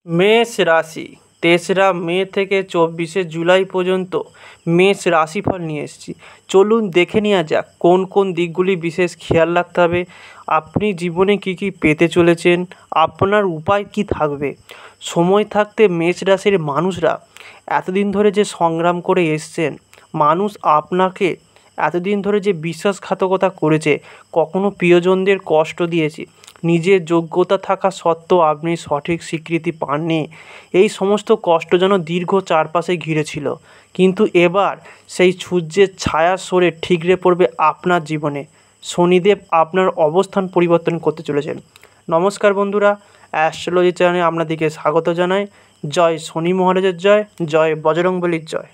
মেষ রাশি ৩রা মে থেকে ২৪শে জুলাই পর্যন্ত মেষ রাশিফল নিয়ে এসেছি। চলুন দেখে নেওয়া যাক কোন কোন দিকগুলি বিশেষ খেয়াল রাখতে হবে, আপনি জীবনে কী কী পেতে চলেছেন, আপনার উপায় কী থাকবে। সময় থাকতে মেষ রাশির মানুষরা এতদিন ধরে যে সংগ্রাম করে এসছেন, মানুষ আপনাকে এতদিন ধরে যে বিশ্বাসঘাতকতা করেছে, কখনো প্রিয়জনদের কষ্ট দিয়েছে, নিজের যোগ্যতা থাকা সত্ত্বেও আপনি সঠিক স্বীকৃতি পাননি, এই সমস্ত কষ্ট যেন দীর্ঘ চারপাশে ঘিরে ছিল। কিন্তু এবার সেই সূর্যের ছায়া সরে ঠিকরে পড়বে আপনার জীবনে। শনিদেব আপনার অবস্থান পরিবর্তন করতে চলেছেন। নমস্কার বন্ধুরা, অ্যাস্ট্রোলজি চ্যানেলে আপনাদেরকে স্বাগত জানাই। জয় শনি মহারাজের জয়, জয় বজরংবলীর জয়।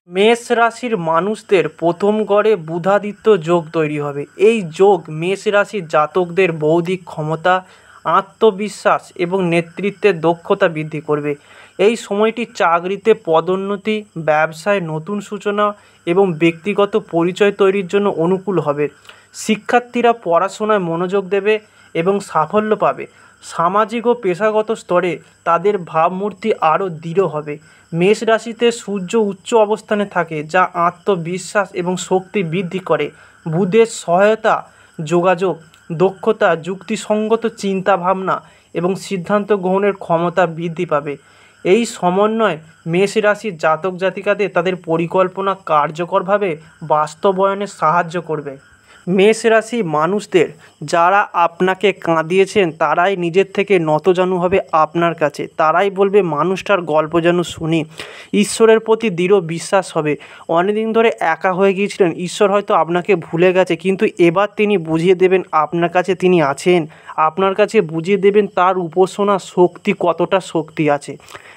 মেষ রাশির মানুষদের প্রথম ঘরে বুধাদিত্য যোগ তৈরি হবে। এই যোগ মেষ রাশির জাতকদের বৌদ্ধিক ক্ষমতা, আত্মবিশ্বাস এবং নেতৃত্বের দক্ষতা বৃদ্ধি করবে। এই সময়টি চাকরিতে পদোন্নতি, ব্যবসায় নতুন সূচনা এবং ব্যক্তিগত পরিচয় তৈরির জন্য অনুকূল হবে। শিক্ষার্থীরা পড়াশোনায় মনোযোগ দেবে এবং সাফল্য পাবে। সামাজিক ও পেশাগত স্তরে তাদের ভাবমূর্তি আরও দৃঢ় হবে। মেষ রাশিতে সূর্য উচ্চ অবস্থানে থাকে, যা আত্মবিশ্বাস এবং শক্তি বৃদ্ধি করে। বুধের সহায়তা যোগাযোগ, দক্ষতা, যুক্তিসঙ্গত চিন্তাভাবনা এবং সিদ্ধান্ত গ্রহণের ক্ষমতা বৃদ্ধি পাবে। এই সমন্বয় মেষ রাশির জাতক জাতিকাদের তাদের পরিকল্পনা কার্যকরভাবে বাস্তবায়নে সাহায্য করবে। মেষ রাশি মানুষদের যারা আপনাকে কাঁদিয়েছেন তারাই নিজের থেকে নতজানু হবে আপনার কাছে। তারাই বলবে মানুষটার গল্প যেন শুনি। ঈশ্বরের প্রতি দৃঢ় বিশ্বাস হবে। অনেকদিন ধরে একা হয়ে গিয়েছিলেন, ঈশ্বর হয়তো আপনাকে ভুলে গেছে, কিন্তু এবার তিনি বুঝিয়ে দেবেন আপনার কাছে তিনি আছেন। আপনার কাছে বুঝিয়ে দেবেন তার উপাসনা শক্তি কতটা শক্তি আছে।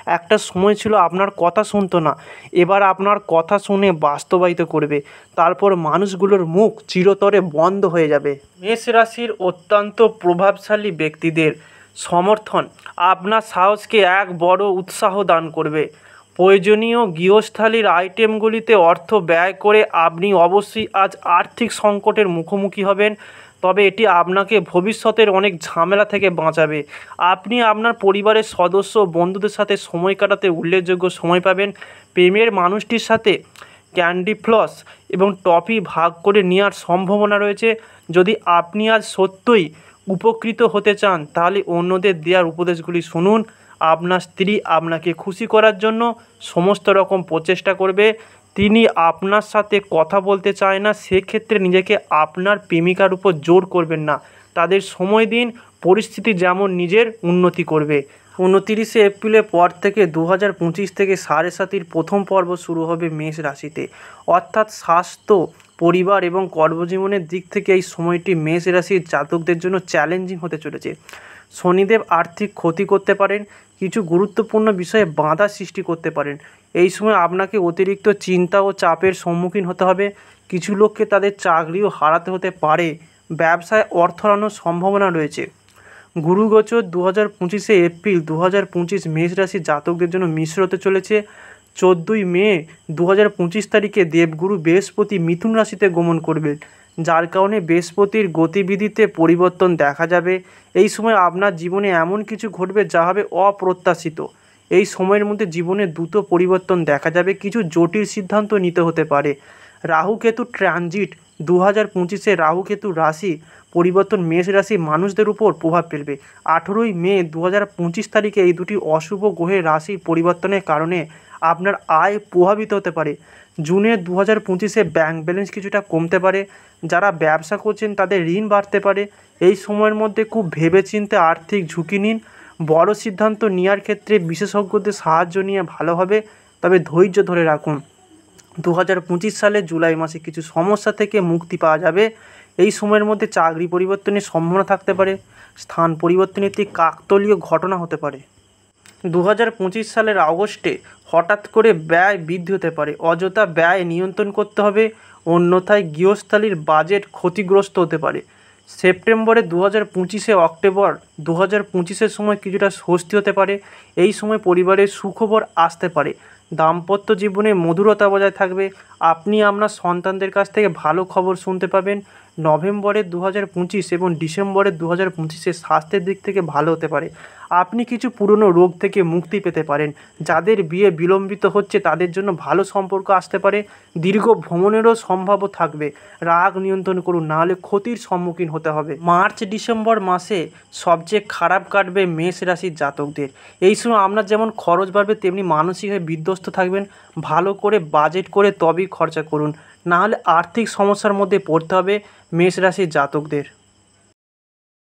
একটা সময় ছিল আপনার কথা শুনতো না, এবার আপনার কথা শুনে বাস্তবায়িত করবে। তারপর মানুষগুলোর মুখ চিরতরে বন্ধ হয়ে যাবে। মেষ রাশির অত্যন্ত প্রভাবশালী ব্যক্তিদের সমর্থন আপনার সাহসকে এক বড় উৎসাহ দান করবে। প্রয়োজনীয় গৃহস্থালির আইটেমগুলিতে অর্থ ব্যয় করে আপনি অবশ্যই আজ আর্থিক সংকটের মুখোমুখি হবেন, তবে এটি আপনাকে ভবিষ্যতের অনেক ঝামেলা থেকে বাঁচাবে। আপনি আপনার পরিবারের সদস্য বন্ধুদের সাথে সময় কাটাতে উল্লেখযোগ্য সময় পাবেন। প্রেমের মানুষটির সাথে ক্যান্ডি ফ্লস এবং টফি ভাগ করে নেওয়ার সম্ভাবনা রয়েছে। যদি আপনি আজ সত্যই উপকৃত হতে চান তাহলে অন্যদের দেওয়ার উপদেশগুলি শুনুন। আপনার স্ত্রী আপনাকে খুশি করার জন্য সমস্ত রকম প্রচেষ্টা করবে। তিনি আপনার সাথে কথা বলতে চায় না, সেক্ষেত্রে নিজেকে আপনার প্রেমিকার উপর জোর করবেন না। তাদের সময় দিন, পরিস্থিতি যেমন নিজের উন্নতি করবে। 29শে এপ্রিলের পর থেকে 2025 থেকে সাড়ে সাতির প্রথম পর্ব শুরু হবে মেষ রাশিতে। অর্থাৎ স্বাস্থ্য, পরিবার এবং কর্মজীবনের দিক থেকে এই সময়টি মেষ রাশির জাতকদের জন্য চ্যালেঞ্জিং হতে চলেছে। শনিদেব আর্থিক ক্ষতি করতে পারেন, কিছু গুরুত্বপূর্ণ বিষয়ে বাধা সৃষ্টি করতে পারেন। এই সময় আপনাকে অতিরিক্ত চিন্তা ও চাপের সম্মুখীন হতে হবে। কিছু লোককে তাদের চাকরিও হারাতে হতে পারে। ব্যবসায় অর্থ হারানোর সম্ভাবনা রয়েছে। গুরুগোচর 2025 এপ্রিল 2025 মেষ রাশির জাতকদের জন্য মিশ্র হতে চলেছে। 14ই মে 2025 তারিখে দেবগুরু বৃহস্পতি মিথুন রাশিতে গমন করবেন, যার কারণে বৃহস্পতির গতিবিধিতে পরিবর্তন দেখা যাবে। এই সময় আপনার জীবনে এমন কিছু ঘটবে যা হবে অপ্রত্যাশিত। এই সময়ের মধ্যে জীবনে দ্রুত পরিবর্তন দেখা যাবে, কিছু জটিল সিদ্ধান্ত নিতে হতে পারে। রাহু কেতু ট্রানজিট 2025 রাহু কেতু রাশি পরিবর্তন মেষ রাশি মানুষদের উপর প্রভাব ফেলবে। 18ই মে 2025 তারিখে এই দুটি অশুভ গ্রহের রাশি পরিবর্তনের কারণে আপনার আয় প্রভাবিত হতে পারে। জুনে 2025 ব্যাংক ব্যালেন্স কিছুটা কমতে পারে। যারা ব্যবসা করছেন তাদের ঋণ বাড়তে পারে। এই সময়ের মধ্যে খুব ভেবেচিন্তে আর্থিক ঝুঁকি নিন। বড় সিদ্ধান্ত নেওয়ার ক্ষেত্রে বিশেষজ্ঞদের সাহায্য নিয়ে ভালো হবে, তবে ধৈর্য ধরে রাখুন। 2025 সালের জুলাই মাসে কিছু সমস্যা থেকে মুক্তি পাওয়া যাবে। এই সময়ের মধ্যে চাকরি পরিবর্তনের সম্ভাবনা থাকতে পারে। স্থান পরিবর্তনের একটি কাকতালীয় ঘটনা হতে পারে। 2025 সালের আগস্টে হঠাৎ করে ব্যয় বৃদ্ধি হতে পারে। অযথা ব্যয় নিয়ন্ত্রণ করতে হবে, অন্যথায় গৃহস্থালির বাজেট ক্ষতিগ্রস্ত হতে পারে। সেপ্টেম্বরে 2025 অক্টোবর 2025 সময় কিছুটা স্বস্তি হতে পারে। এই সময় পরিবারের সুখবর আসতে পারে। দাম্পত্য জীবনে মধুরতা বজায় থাকবে। আপনি আপনার সন্তানদের কাছ থেকে ভালো খবর শুনতে পাবেন। নভেম্বরের 2025 এবং ডিসেম্বরের 2025 স্বাস্থ্যের দিক থেকে ভালো হতে পারে। আপনি কিছু পুরনো রোগ থেকে মুক্তি পেতে পারেন। যাদের বিয়ে বিলম্বিত হচ্ছে তাদের জন্য ভালো সম্পর্ক আসতে পারে। দীর্ঘ ভ্রমণেরও সম্ভাব্য থাকবে। রাগ নিয়ন্ত্রণ করুন, নাহলে ক্ষতির সম্মুখীন হতে হবে। মার্চ ডিসেম্বর মাসে সবচেয়ে খারাপ কাটবে মেষ রাশির জাতকদের। এই সময় আপনার যেমন খরচ বাড়বে তেমনি মানসিকভাবে বিধ্বস্ত থাকবেন। ভালো করে বাজেট করে তবেই খরচা করুন, নাহলে আর্থিক সমস্যার মধ্যে পড়তে হবে মেষ রাশির জাতকদের।